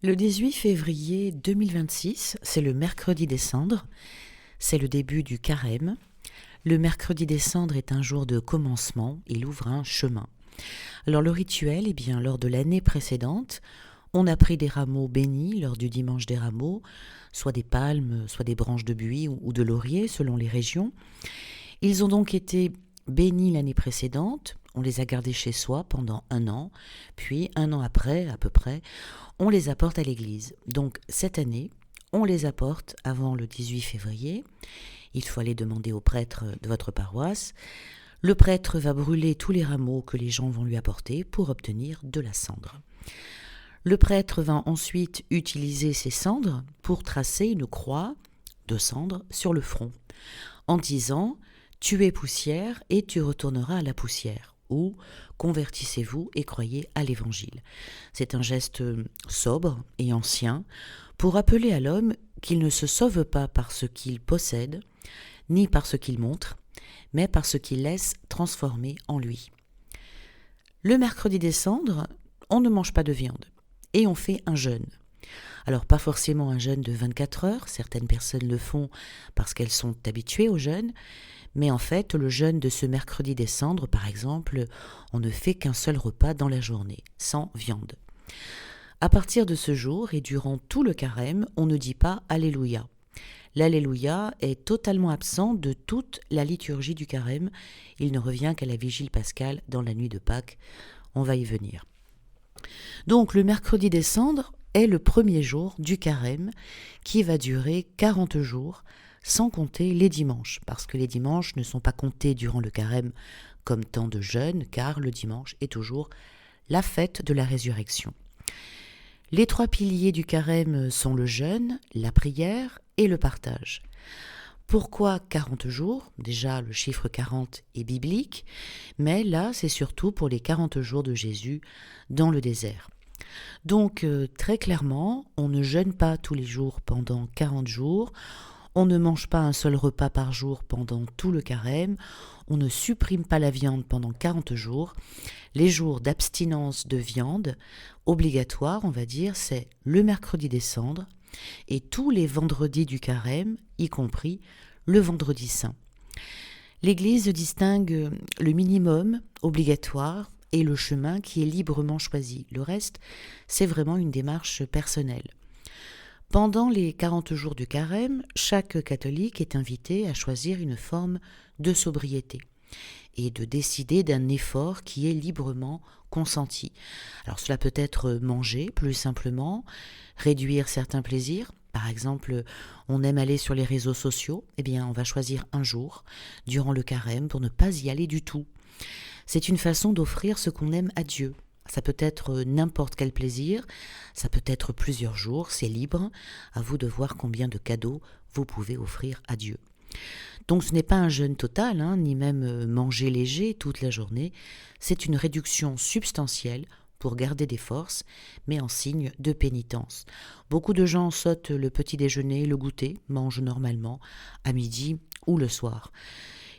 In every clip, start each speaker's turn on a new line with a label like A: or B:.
A: Le 18 février 2026, c'est le mercredi des cendres, c'est le début du carême. Le mercredi des cendres est un jour de commencement, il ouvre un chemin. Alors le rituel, lors de l'année précédente, on a pris des rameaux bénis lors du dimanche des rameaux, soit des palmes, soit des branches de buis ou de laurier selon les régions. Ils ont donc été bénis l'année précédente, on les a gardés chez soi pendant 1 an, puis 1 an après, à peu près, on les apporte à l'église. Donc cette année, on les apporte avant le 18 février. Il faut aller demander au prêtre de votre paroisse. Le prêtre va brûler tous les rameaux que les gens vont lui apporter pour obtenir de la cendre. Le prêtre va ensuite utiliser ces cendres pour tracer une croix de cendre sur le front, en disant « Tu es poussière et tu retourneras à la poussière » ou « Convertissez-vous et croyez à l'Évangile ». C'est un geste sobre et ancien pour rappeler à l'homme qu'il ne se sauve pas par ce qu'il possède, ni par ce qu'il montre, mais par ce qu'il laisse transformer en lui. Le mercredi des cendres, on ne mange pas de viande et on fait un jeûne. Alors pas forcément un jeûne de 24 heures, certaines personnes le font parce qu'elles sont habituées au jeûne, mais en fait le jeûne de ce mercredi des cendres, par exemple, on ne fait qu'un seul repas dans la journée, sans viande. À partir de ce jour et durant tout le carême, on ne dit pas Alléluia. L'Alléluia est totalement absent de toute la liturgie du carême. Il ne revient qu'à la vigile pascale dans la nuit de Pâques. On va y venir. Donc le mercredi des cendres est le premier jour du carême qui va durer 40 jours, sans compter les dimanches, parce que les dimanches ne sont pas comptés durant le carême comme temps de jeûne, car le dimanche est toujours la fête de la résurrection. Les 3 piliers du carême sont le jeûne, la prière et le partage. Pourquoi 40 jours ? Déjà, le chiffre 40 est biblique, mais là, c'est surtout pour les 40 jours de Jésus dans le désert. Donc, très clairement, on ne jeûne pas tous les jours pendant 40 jours, on ne mange pas un seul repas par jour pendant tout le carême, on ne supprime pas la viande pendant 40 jours. Les jours d'abstinence de viande, obligatoires, on va dire, c'est le mercredi des cendres et tous les vendredis du carême, y compris le vendredi saint. L'Église distingue le minimum obligatoire et le chemin qui est librement choisi. Le reste, c'est vraiment une démarche personnelle. Pendant les 40 jours du carême, chaque catholique est invité à choisir une forme de sobriété et de décider d'un effort qui est librement consenti. Alors cela peut être manger plus simplement, réduire certains plaisirs. Par exemple, on aime aller sur les réseaux sociaux, on va choisir un jour durant le carême pour ne pas y aller du tout. C'est une façon d'offrir ce qu'on aime à Dieu. Ça peut être n'importe quel plaisir, ça peut être plusieurs jours, c'est libre. À vous de voir combien de cadeaux vous pouvez offrir à Dieu. Donc ce n'est pas un jeûne total, ni même manger léger toute la journée. C'est une réduction substantielle pour garder des forces, mais en signe de pénitence. Beaucoup de gens sautent le petit déjeuner, le goûter, mangent normalement à midi ou le soir.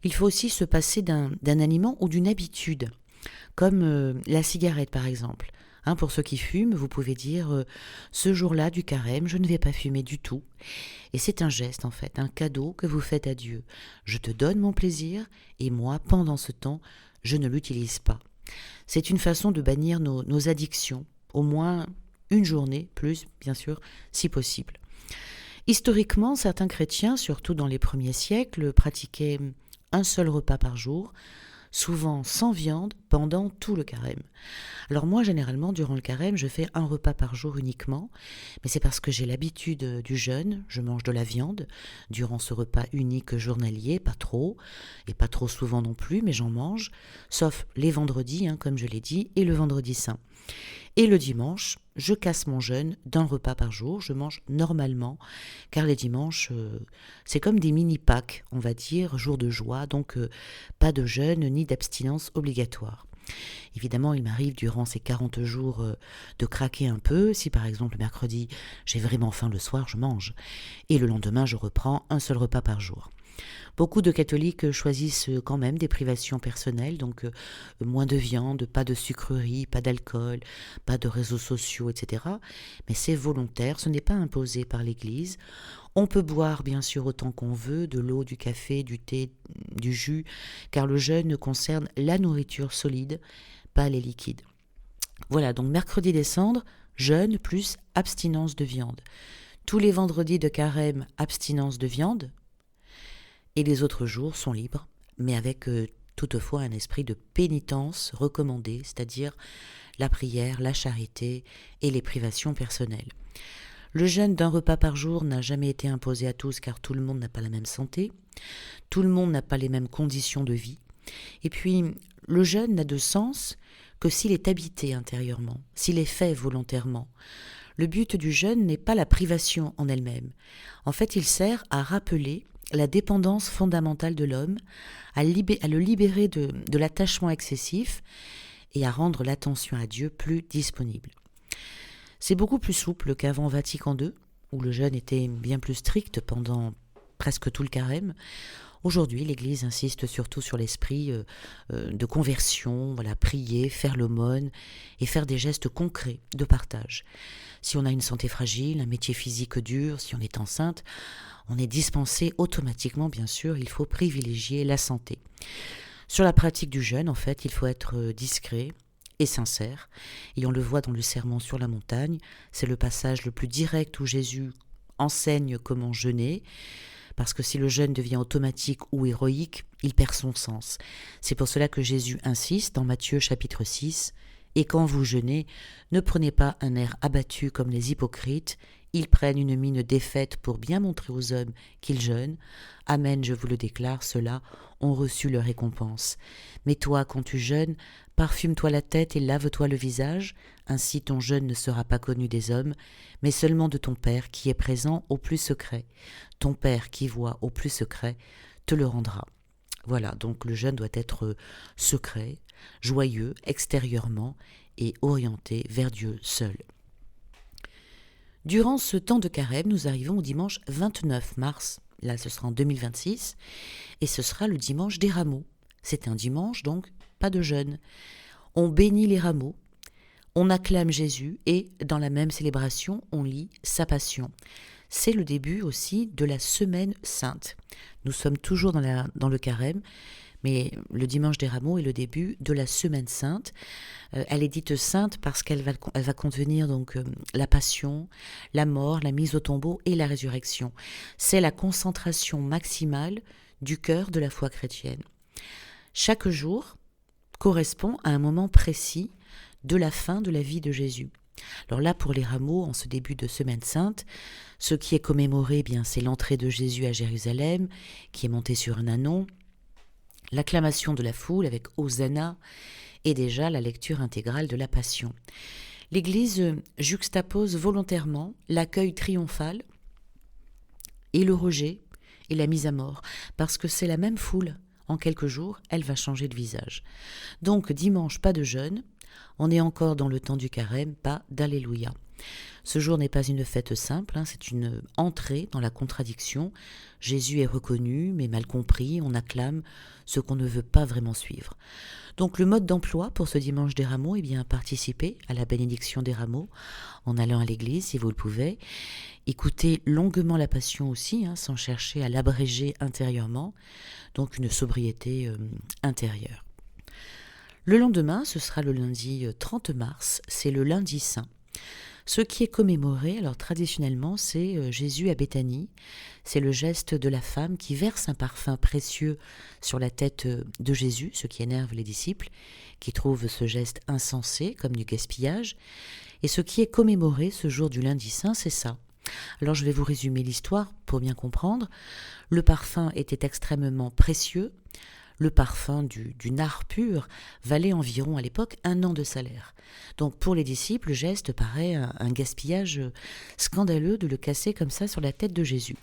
A: Il faut aussi se passer d'un aliment ou d'une habitude, comme la cigarette par exemple. Pour ceux qui fument, vous pouvez dire ce jour-là du carême, je ne vais pas fumer du tout. Et c'est un geste en fait, un cadeau que vous faites à Dieu. Je te donne mon plaisir et moi, pendant ce temps, je ne l'utilise pas. C'est une façon de bannir nos addictions, au moins une journée, plus bien sûr, si possible. Historiquement, certains chrétiens, surtout dans les premiers siècles, pratiquaient un seul repas par jour, souvent sans viande, pendant tout le carême. Alors moi, généralement, durant le carême, je fais un repas par jour uniquement, mais c'est parce que j'ai l'habitude du jeûne, je mange de la viande durant ce repas unique journalier, pas trop, et pas trop souvent non plus, mais j'en mange, sauf les vendredis, comme je l'ai dit, et le vendredi saint. Et le dimanche, je casse mon jeûne d'un repas par jour, je mange normalement, car les dimanches, c'est comme des mini-Pâques, on va dire, jour de joie, donc pas de jeûne ni d'abstinence obligatoire. Évidemment, il m'arrive durant ces 40 jours de craquer un peu. Si par exemple le mercredi, j'ai vraiment faim le soir, je mange. Et le lendemain, je reprends un seul repas par jour. Beaucoup de catholiques choisissent quand même des privations personnelles, donc moins de viande, pas de sucreries, pas d'alcool, pas de réseaux sociaux, etc. Mais c'est volontaire, ce n'est pas imposé par l'Église. On peut boire bien sûr autant qu'on veut, de l'eau, du café, du thé, du jus, car le jeûne concerne la nourriture solide, pas les liquides. Voilà, donc mercredi des cendres, jeûne plus abstinence de viande. Tous les vendredis de carême, abstinence de viande, et les autres jours sont libres, mais avec toutefois un esprit de pénitence recommandé, c'est-à-dire la prière, la charité et les privations personnelles. Le jeûne d'un repas par jour n'a jamais été imposé à tous car tout le monde n'a pas la même santé, tout le monde n'a pas les mêmes conditions de vie, et puis le jeûne n'a de sens que s'il est habité intérieurement, s'il est fait volontairement. Le but du jeûne n'est pas la privation en elle-même. En fait, il sert à rappeler la dépendance fondamentale de l'homme, à le libérer de l'attachement excessif et à rendre l'attention à Dieu plus disponible. C'est beaucoup plus souple qu'avant Vatican II, où le jeûne était bien plus strict pendant presque tout le carême. Aujourd'hui, l'Église insiste surtout sur l'esprit de conversion, prier, faire l'aumône et faire des gestes concrets de partage. Si on a une santé fragile, un métier physique dur, si on est enceinte, on est dispensé automatiquement, bien sûr, il faut privilégier la santé. Sur la pratique du jeûne, en fait, il faut être discret et sincère, et on le voit dans le sermon sur la montagne, c'est le passage le plus direct où Jésus enseigne comment jeûner, parce que si le jeûne devient automatique ou héroïque, il perd son sens. C'est pour cela que Jésus insiste dans Matthieu chapitre 6, « Et quand vous jeûnez, ne prenez pas un air abattu comme les hypocrites, ils prennent une mine défaite pour bien montrer aux hommes qu'ils jeûnent. Amen, je vous le déclare, ceux-là ont reçu leur récompense. Mais toi, quand tu jeûnes, parfume-toi la tête et lave-toi le visage, ainsi ton jeûne ne sera pas connu des hommes, mais seulement de ton Père qui est présent au plus secret. Ton Père qui voit au plus secret te le rendra. » Voilà, donc le jeûne doit être secret, joyeux, extérieurement et orienté vers Dieu seul. Durant ce temps de carême, nous arrivons au dimanche 29 mars, là ce sera en 2026, et ce sera le dimanche des rameaux. C'est un dimanche, donc pas de jeûne. On bénit les rameaux, on acclame Jésus et dans la même célébration, on lit sa passion. C'est le début aussi de la semaine sainte. Nous sommes toujours dans le carême, mais le dimanche des rameaux est le début de la semaine sainte. Elle est dite sainte parce qu'elle va contenir donc la passion, la mort, la mise au tombeau et la résurrection. C'est la concentration maximale du cœur de la foi chrétienne. Chaque jour correspond à un moment précis de la fin de la vie de Jésus. Alors là, pour les rameaux, en ce début de semaine sainte, ce qui est commémoré, c'est l'entrée de Jésus à Jérusalem, qui est monté sur un ânon, l'acclamation de la foule avec Hosanna et déjà la lecture intégrale de la Passion. L'Église juxtapose volontairement l'accueil triomphal et le rejet et la mise à mort, parce que c'est la même foule. En quelques jours, elle va changer de visage. Donc dimanche, pas de jeûne, on est encore dans le temps du carême, pas d'Alléluia. Ce jour n'est pas une fête simple, c'est une entrée dans la contradiction. Jésus est reconnu, mais mal compris, on acclame ce qu'on ne veut pas vraiment suivre. Donc le mode d'emploi pour ce dimanche des rameaux, participer à la bénédiction des rameaux en allant à l'église si vous le pouvez. Écoutez longuement la Passion aussi, sans chercher à l'abréger intérieurement, donc une sobriété intérieure. Le lendemain, ce sera le lundi 30 mars, c'est le lundi saint. Ce qui est commémoré, alors traditionnellement, c'est Jésus à Béthanie. C'est le geste de la femme qui verse un parfum précieux sur la tête de Jésus, ce qui énerve les disciples, qui trouvent ce geste insensé, comme du gaspillage. Et ce qui est commémoré ce jour du lundi saint, c'est ça. Alors je vais vous résumer l'histoire pour bien comprendre. Le parfum était extrêmement précieux. Le parfum du nard pur valait environ à l'époque 1 an de salaire. Donc pour les disciples, le geste paraît un gaspillage scandaleux de le casser comme ça sur la tête de Jésus.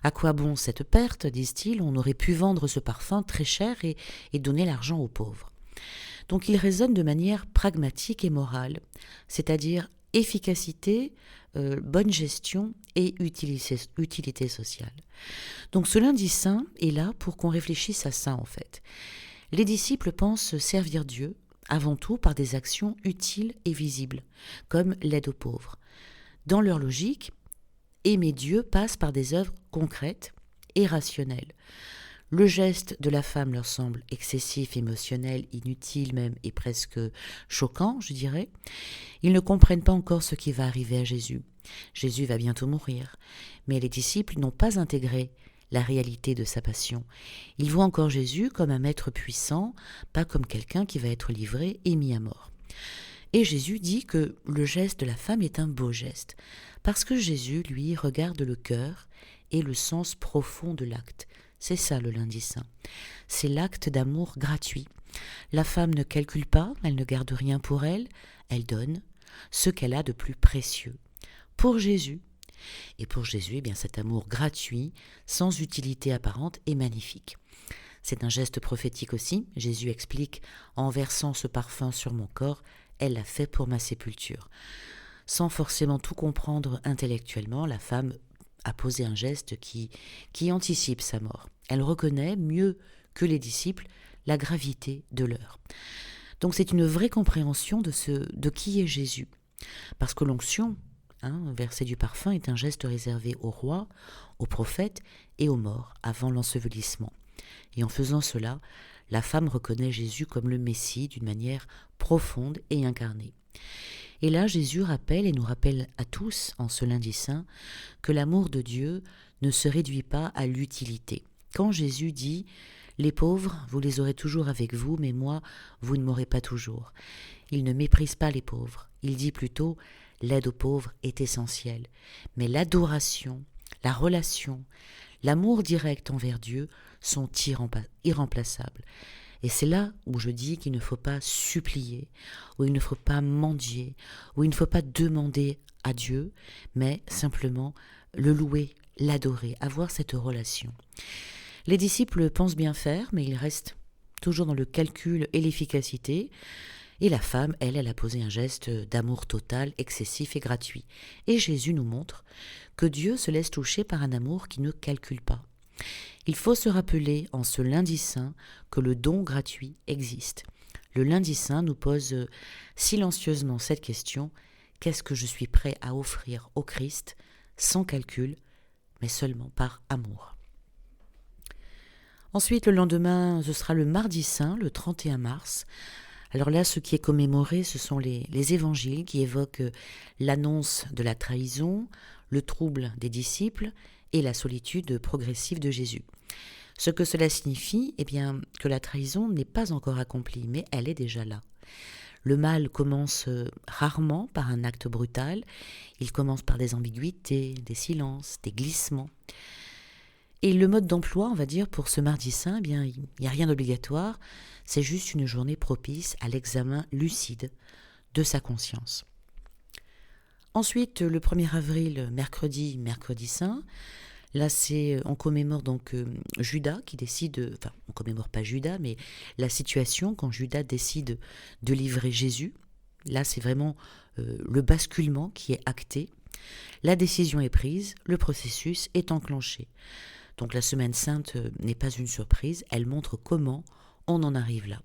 A: À quoi bon cette perte, disent-ils, on aurait pu vendre ce parfum très cher et donner l'argent aux pauvres. Donc il raisonne de manière pragmatique et morale, c'est-à-dire efficacité, bonne gestion et utilité sociale. Donc ce lundi saint est là pour qu'on réfléchisse à ça en fait. Les disciples pensent servir Dieu avant tout par des actions utiles et visibles, comme l'aide aux pauvres. Dans leur logique, aimer Dieu passe par des œuvres concrètes et rationnelles. Le geste de la femme leur semble excessif, émotionnel, inutile même et presque choquant, je dirais. Ils ne comprennent pas encore ce qui va arriver à Jésus. Jésus va bientôt mourir, mais les disciples n'ont pas intégré la réalité de sa passion. Ils voient encore Jésus comme un maître puissant, pas comme quelqu'un qui va être livré et mis à mort. Et Jésus dit que le geste de la femme est un beau geste, parce que Jésus, lui, regarde le cœur et le sens profond de l'acte. C'est ça le lundi saint. C'est l'acte d'amour gratuit. La femme ne calcule pas, elle ne garde rien pour elle, elle donne ce qu'elle a de plus précieux. Pour Jésus, et pour Jésus, eh bien, cet amour gratuit, sans utilité apparente, est magnifique. C'est un geste prophétique aussi. Jésus explique, en versant ce parfum sur mon corps, elle l'a fait pour ma sépulture. Sans forcément tout comprendre intellectuellement, la femme a posé un geste qui anticipe sa mort. Elle reconnaît, mieux que les disciples, la gravité de l'heure. Donc c'est une vraie compréhension de qui est Jésus. Parce que l'onction, verser du parfum, est un geste réservé aux rois, aux prophètes et aux morts avant l'ensevelissement. Et en faisant cela, la femme reconnaît Jésus comme le Messie d'une manière profonde et incarnée. Et là, Jésus rappelle et nous rappelle à tous, en ce lundi saint, que l'amour de Dieu ne se réduit pas à l'utilité. Quand Jésus dit « Les pauvres, vous les aurez toujours avec vous, mais moi, vous ne m'aurez pas toujours », il ne méprise pas les pauvres. Il dit plutôt « L'aide aux pauvres est essentielle ». Mais l'adoration, la relation, l'amour direct envers Dieu sont irremplaçables. Et c'est là où je dis qu'il ne faut pas supplier, où il ne faut pas mendier, où il ne faut pas demander à Dieu, mais simplement le louer, l'adorer, avoir cette relation. Les disciples pensent bien faire, mais ils restent toujours dans le calcul et l'efficacité. Et la femme, elle a posé un geste d'amour total, excessif et gratuit. Et Jésus nous montre que Dieu se laisse toucher par un amour qui ne calcule pas. Il faut se rappeler en ce lundi saint que le don gratuit existe. Le lundi saint nous pose silencieusement cette question: qu'est-ce que je suis prêt à offrir au Christ, sans calcul, mais seulement par amour? Ensuite, le lendemain, ce sera le mardi saint, le 31 mars. Alors là, ce qui est commémoré, ce sont les évangiles qui évoquent l'annonce de la trahison, le trouble des disciples et la solitude progressive de Jésus. Ce que cela signifie, eh bien, que la trahison n'est pas encore accomplie, mais elle est déjà là. Le mal commence rarement par un acte brutal, il commence par des ambiguïtés, des silences, des glissements. Et le mode d'emploi, on va dire, pour ce mardi saint, eh bien, il n'y a rien d'obligatoire, c'est juste une journée propice à l'examen lucide de sa conscience. Ensuite, le 1er avril, mercredi saint, là on commémore donc Judas qui décide, enfin on commémore pas Judas, mais la situation quand Judas décide de livrer Jésus. Là c'est vraiment le basculement qui est acté. La décision est prise, le processus est enclenché. Donc la semaine sainte n'est pas une surprise, elle montre comment on en arrive là.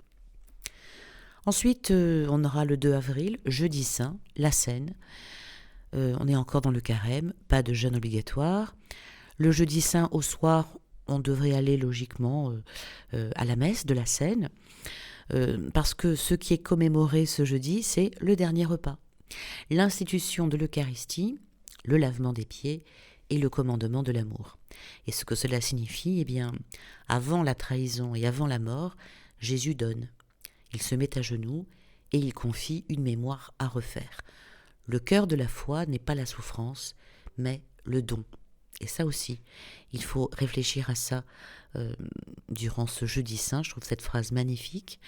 A: Ensuite, on aura le 2 avril, jeudi saint, la Seine. On est encore dans le carême, pas de jeûne obligatoire. Le jeudi saint au soir, on devrait aller logiquement à la messe de la Seine, parce que ce qui est commémoré ce jeudi, c'est le dernier repas. L'institution de l'Eucharistie, le lavement des pieds et le commandement de l'amour. Et ce que cela signifie, eh bien, avant la trahison et avant la mort, Jésus donne. Il se met à genoux et il confie une mémoire à refaire. Le cœur de la foi n'est pas la souffrance, mais le don. Et ça aussi, il faut réfléchir à ça durant ce jeudi saint. Je trouve cette phrase magnifique.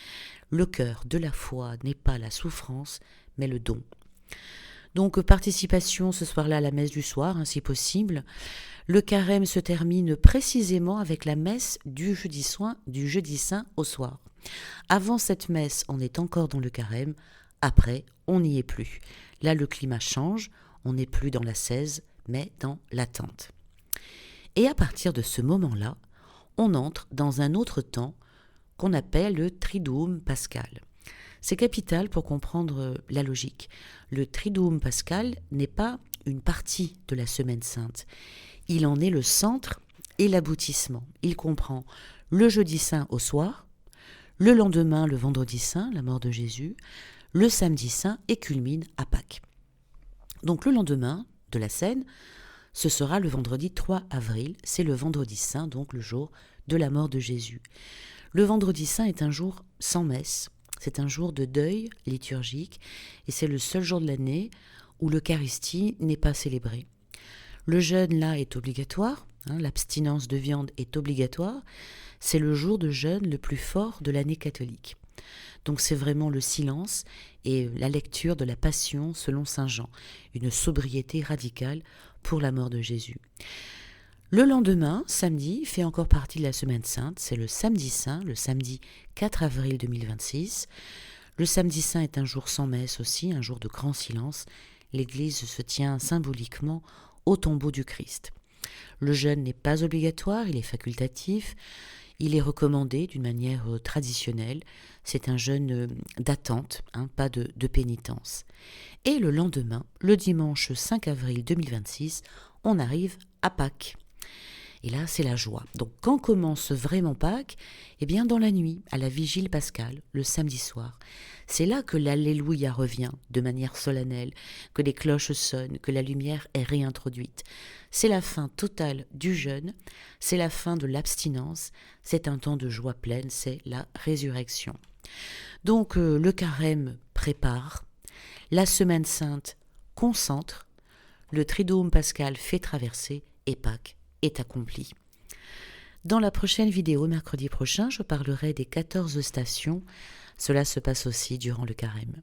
A: Le cœur de la foi n'est pas la souffrance, mais le don. Donc participation ce soir-là à la messe du soir, si possible. Le carême se termine précisément avec la messe du jeudi saint au soir. Avant cette messe, on est encore dans le carême. Après, on n'y est plus. Là, le climat change, on n'est plus dans l'ascèse, mais dans l'attente. Et à partir de ce moment-là, on entre dans un autre temps qu'on appelle le Triduum pascal. C'est capital pour comprendre la logique. Le Triduum pascal n'est pas une partie de la Semaine sainte. Il en est le centre et l'aboutissement. Il comprend le jeudi saint au soir, le lendemain, le vendredi saint, la mort de Jésus, le samedi saint et culmine à Pâques. Donc le lendemain de la scène, ce sera le vendredi 3 avril, c'est le vendredi saint, donc le jour de la mort de Jésus. Le vendredi saint est un jour sans messe, c'est un jour de deuil liturgique et c'est le seul jour de l'année où l'Eucharistie n'est pas célébrée. Le jeûne là est obligatoire, l'abstinence de viande est obligatoire, c'est le jour de jeûne le plus fort de l'année catholique. Donc c'est vraiment le silence et la lecture de la Passion selon saint Jean, une sobriété radicale pour la mort de Jésus. Le lendemain, samedi, fait encore partie de la Semaine sainte, c'est le samedi saint, le samedi 4 avril 2026. Le samedi saint est un jour sans messe aussi, un jour de grand silence. L'Église se tient symboliquement au tombeau du Christ. Le jeûne n'est pas obligatoire, il est facultatif, il est recommandé d'une manière traditionnelle. C'est un jeûne d'attente, pas de pénitence. Et le lendemain, le dimanche 5 avril 2026, on arrive à Pâques. Et là, c'est la joie. Donc, quand commence vraiment Pâques ? Eh bien, dans la nuit, à la vigile pascale, le samedi soir. C'est là que l'Alléluia revient de manière solennelle, que les cloches sonnent, que la lumière est réintroduite. C'est la fin totale du jeûne, c'est la fin de l'abstinence, c'est un temps de joie pleine, c'est la résurrection. Donc, le carême prépare, la Semaine sainte concentre, le Triduum pascal fait traverser et Pâques est accompli. Dans la prochaine vidéo, mercredi prochain, je parlerai des 14 stations. Cela se passe aussi durant le carême.